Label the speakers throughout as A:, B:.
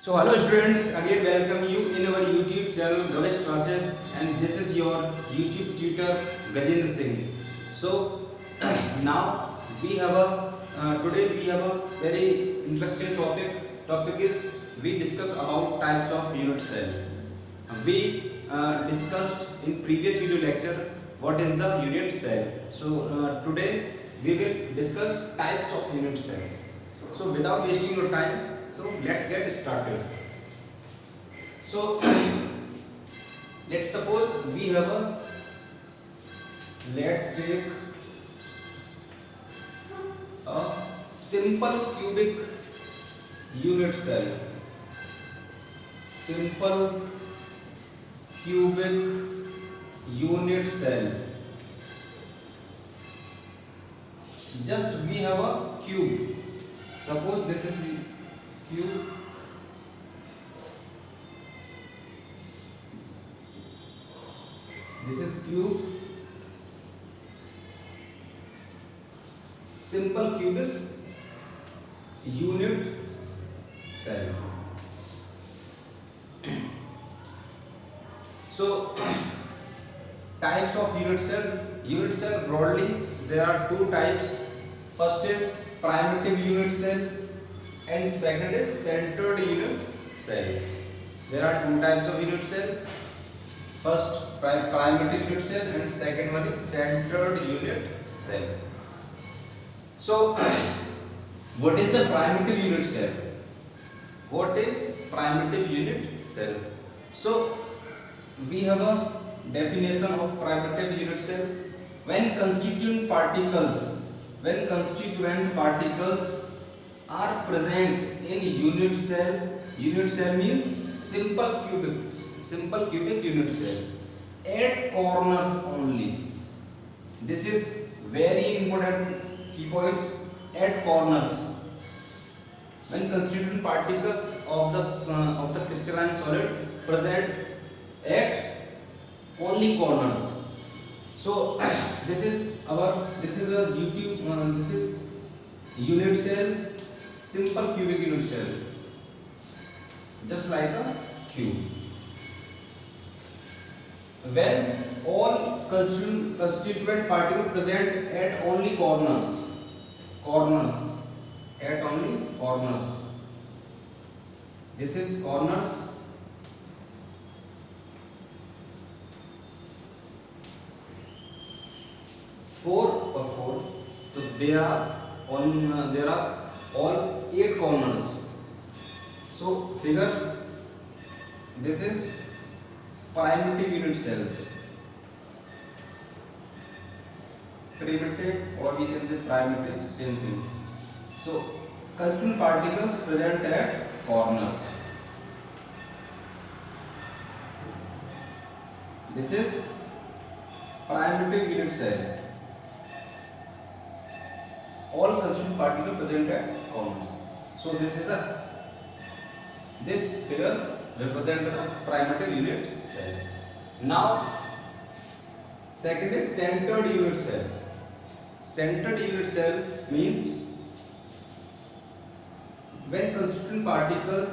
A: So hello students, again welcome you in our YouTube channel Gavish Classes, and this is your YouTube tutor Gajendra Singh. So now we have a today we have a very interesting topic. Topic is we discuss about types of unit cell. We discussed in previous video lecture what is the unit cell. So today we will discuss types of unit cells. So without wasting your time, so let's get started. So let's suppose we have a, let's take a simple cubic unit cell. Simple cubic unit cell. Just we have a cube. Suppose this is the cube. This is cube. Simple cubic unit cell. So types of unit cell. Unit cell broadly there are two types. First is primitive unit cell and second is centered unit cells. There are two types of unit cell. First primitive unit cell and second one is centered unit cell. So what is the primitive unit cell? What is primitive unit cells? So we have a definition of primitive unit cell. When constituent particles are present in unit cell means simple cubic unit cell at corners only. This is very important key points. At corners, when constituent particles of the crystalline solid present at only corners. So this is unit cell, simple cubic unit cell, just like a cube. When all constituent particles present at only corners, at only corners. This is corners. Four. So there are all 8 corners. So figure this is primitive unit cells. Primitive, or we can say primitive, same thing. So constituent particles present at corners. This is primitive unit cell. All constituent particles present at corners. So this figure represents the primitive unit cell. Now second is centered unit cell. Centered unit cell means when constituent particles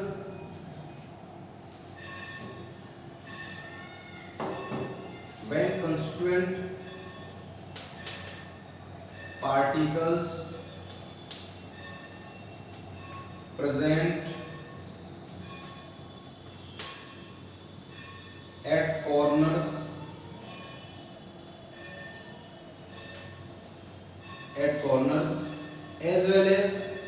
A: present at corners as well as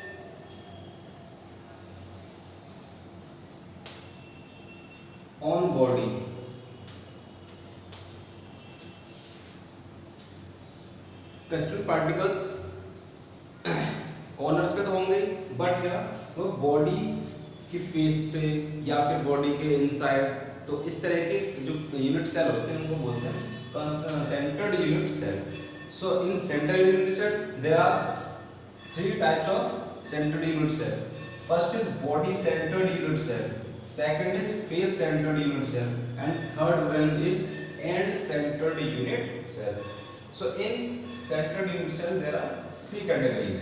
A: on body. constituent particles corners पे तो होंगे, but क्या वो body की face पे या फिर body के इनसाइड, तो इस तरह के जो यूनिट सेल होते हैं उनको बोलते हैं centered unit cell. So in centered unit cell there are 3 types of centered unit cell. First is body centered unit cell, second is face centered unit cell, and third one is end centered unit cell. So in centered unit cell there are 3 categories.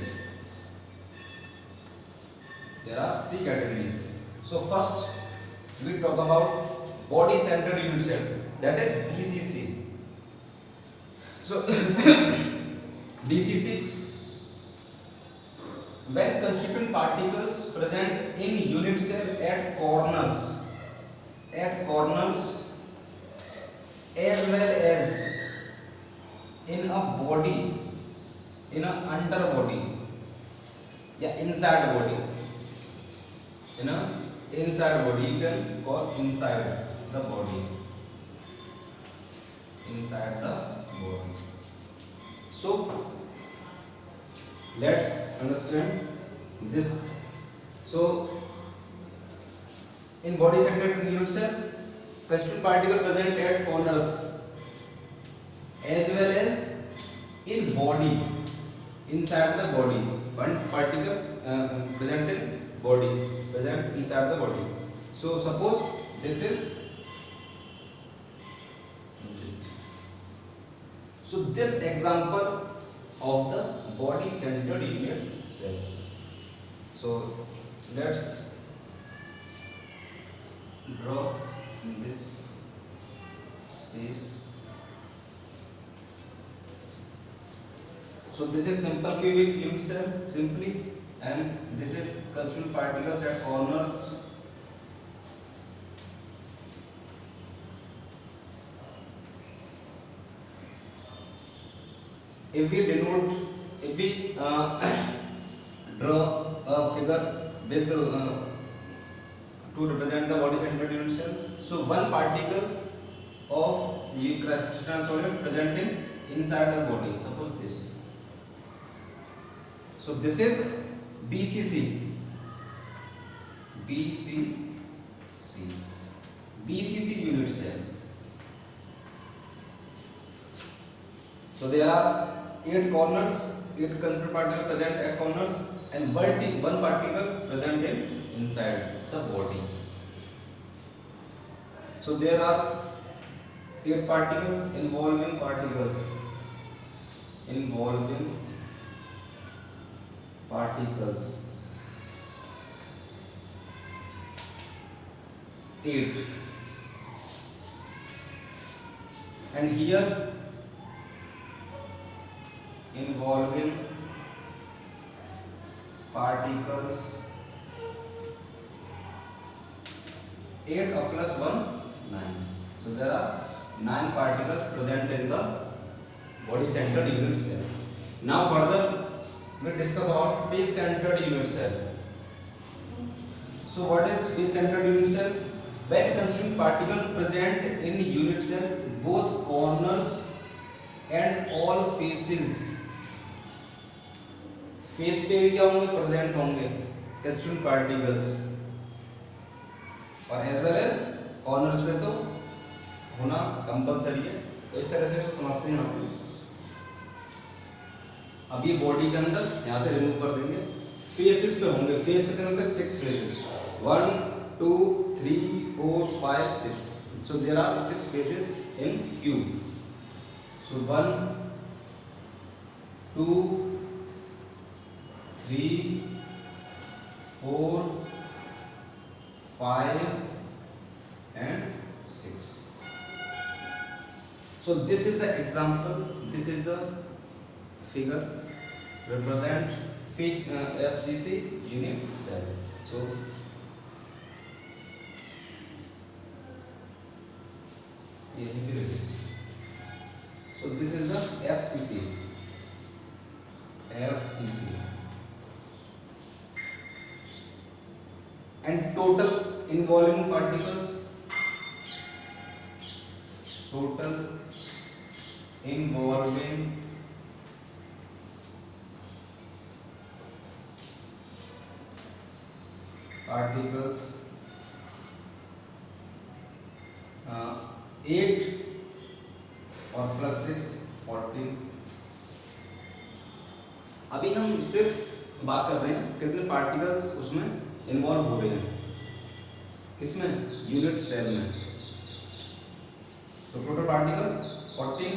A: So first we talk about body centered unit cell, that is BCC. So BCC, when constituent particles present in unit cell at corners as well as in a body, in a underbody या inside body, in a inside body, you can call inside the body, inside the body. So let's understand this. So in body centered unit cell, constituent particle present at corners as well as in body, inside the body. One particle present in body, present inside the body. So suppose this is this. So this example of the body centered unit cell. So let's draw in this space. So this is simple cubic unit cell simply, and this is constituent particles at corners. If we denote, if we draw a figure with to represent the body centered unit cell, so one particle of the crystalline solid present in inside the body. Suppose this. So this is BCC. BCC unit cell. So there are 8 corners, 8 constituent particles present at corners, and one particle present in inside the body. So there are 8 particles, involving particles, 8, and here involving particles 8 plus 1 9. So there are 9 particles present in the body centered unit cell. Now further we discuss about face centered unit cell. So what is face centered unit cell? When constituent particle present in unit cell, both corners and all faces, face पे भी क्या होंगे, present होंगे constituent particles, और as well as corners पे तो होना compulsory है। तो इस तरह से इसको समझते हैं हम। अब ये बॉडी के अंदर यहाँ से रिमूव कर देंगे, फेसेस पे होंगे, फेस कितने होंगे 6 faces, 1 2 3 4 5 6। So there are 6 faces in cube. So 1 2 3 4 5 and 6. So this is the example, this is the figure represent face FCC unit cell. So so this is the FCC and total involving particles, total involving particles 8 और plus 6 14। अभी हम सिर्फ बात कर रहे हैं कितने particles उसमें इन्वॉल्व हो रहे हैं, किसमें, यूनिट सेल में। तो टोटल पार्टिकल्स 14,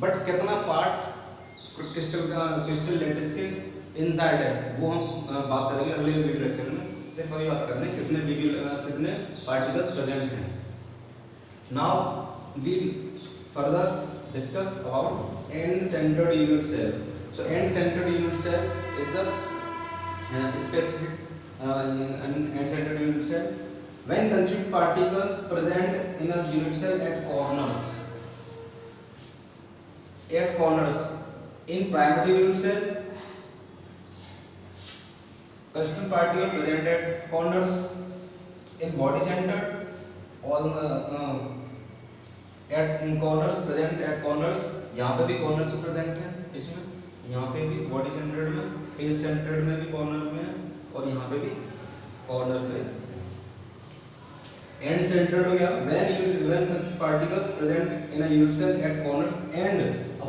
A: बट कितना पार्ट क्रिस्टल लेटिस के इनसाइड है वो हम बात करेंगे अगले वीडियो लेक्चर में। सिर्फ अभी बात करने कितने पार्टिकल्स प्रेजेंट हैं। Now we further discuss about end centered unit cell. So end centered unit cell is the specific end centered unit cell when constituent particles present in a unit cell at corners in primary unit cell constituent particle present at corners in body centered all at corners present at corners। यहाँ पे भी corners present है, इसमें यहाँ पे भी body centred में, face centred में भी कॉर्नर में है और यहाँ पे भी कॉर्नर पे। एंड सेंटर्ड हो गया when particles present in a unit cell at corners and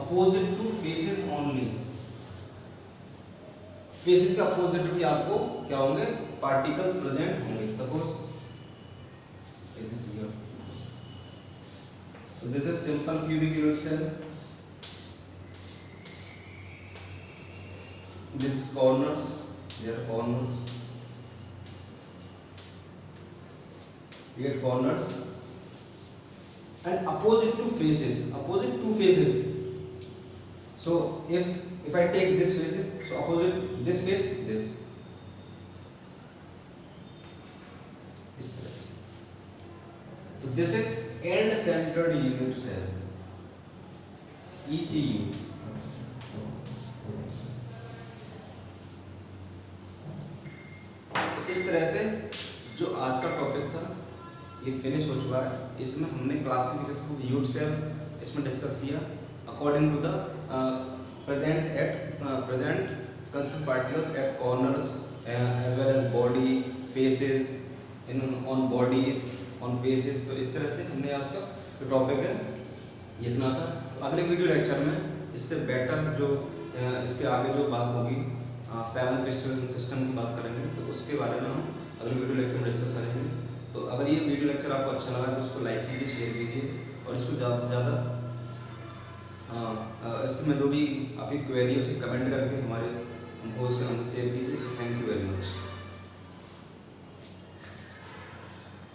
A: opposite to faces only। Faces का अपोजिट भी आपको क्या होंगे, पार्टिकल्स प्रेजेंट होंगे। Suppose this is simple cubic unit cell, this is corners, there are corners, here corners and opposite to faces, so if I take this faces, so opposite this face this, इस तरह से। तो this is end centered unit cell, ECU। इस तरह से जो आज का टॉपिक था ये फिनिश हो चुका है। इसमें हमने क्लासिफिकेशन ऑफ यूनिट सेल इसमें डिस्कस किया according to the present constituent particles at corners as well as body, faces, in on body, on faces. तो इस तरह से हमने आज का जो टॉपिक है ये इतना था। तो अगले वीडियो लेक्चर में इससे बेटर जो इसके आगे जो बात होगी 7 क्रिस्टल सिस्टम की बात करेंगे, तो उसके बारे में हम अगले वीडियो लेक्चर में डिस्कस करेंगे। तो अगर ये वीडियो लेक्चर आपको अच्छा लगा तो उसको लाइक कीजिए, शेयर कीजिए और इसको ज़्यादा से ज़्यादा इसमें जो भी आपकी क्वेरी है उसे कमेंट करके हमसे शेयर कीजिए। So thank you very much.